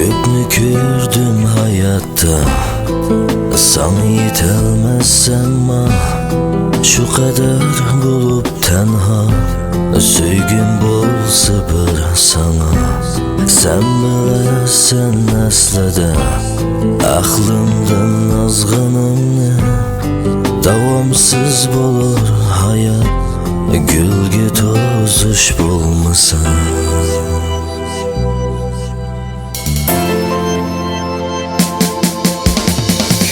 Köpni gördüm hayatta, sana yetelmezsem şu kadar bulup tenha. Söygün bolsa bir sana, sen bilesen aslida aklımdan azgınımni. Davamsız bolur hayat, gülge tozuş bolmasa.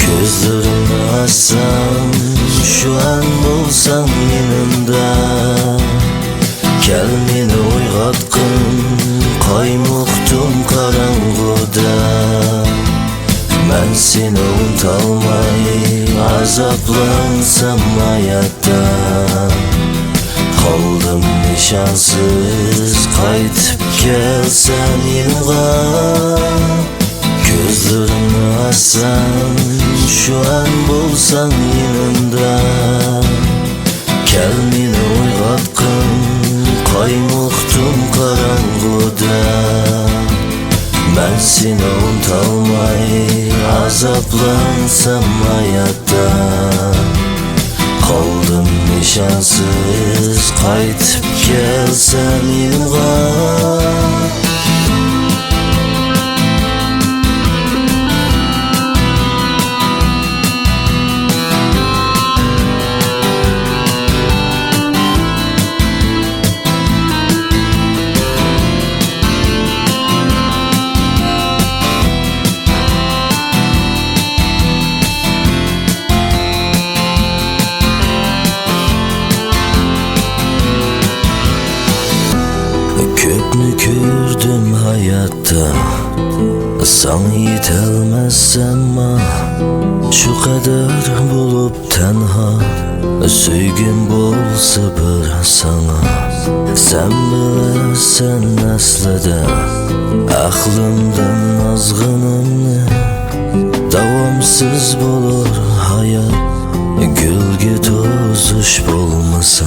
Gözlerini açsam, şu an bulsam yanımda. Gel meni uyg'otgin, qaymuktum qarang'uda. Men seni unutolmay, azoplansam hayotda. Qoldim nishonsiz, qaytib kelsan yanimga. Gözlerini açsam, şu an bulsan yanımda. Gel meni uyg'otgin, qaymuktum qarang'uda. Men seni unutolmay, azoplansam hayotda. Qoldim nishonsiz, qaytib kelsan yanimga. Köpni gördüm hayatta, sana yetelmezsem şu kadar bulup tenha. Söygün bolsa bir sana, sen bilesen aslida aklımdan azgınımni. Davamsız bolur hayat, gülge tozuş bolmasa.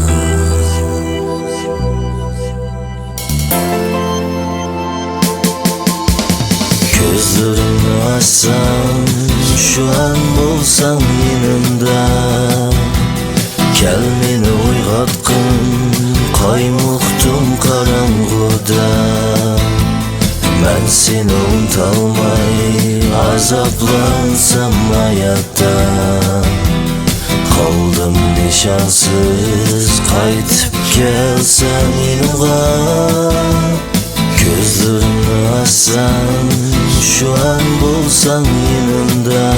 Gözlerini açsam, şu an bulsam yanımda. Gel meni uyg'otgin, qaymuktum qarang'uda. Men seni unutolmay, azoplansam hayotda. Qoldim nishonsiz, qaytib kelsan yanimga. Gözlerini açsam, şu an bulsan yanımda.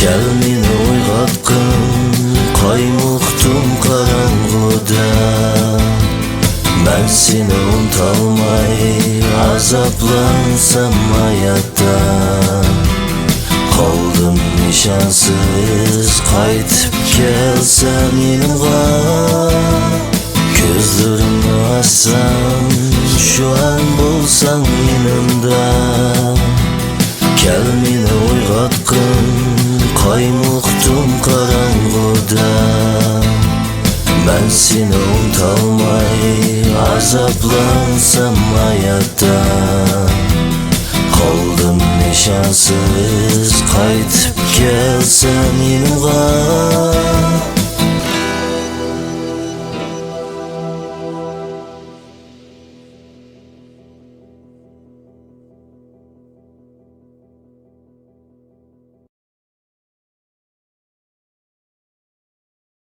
Gel meni uyg'otgin, qaymuktum qarang'uda. Men seni unutolmay, azoplansam hayotda. Qoldim nishonsiz, qaytib kelsan yanimga. Gözlerini açsam, şu an bulsan yanımda. Gel meni uyg'otgin, qaymuktum qarang'uda. Men seni unutolmay, azoplansam hayotda. Qoldim nishonsiz, qaytib kelsan yanimga.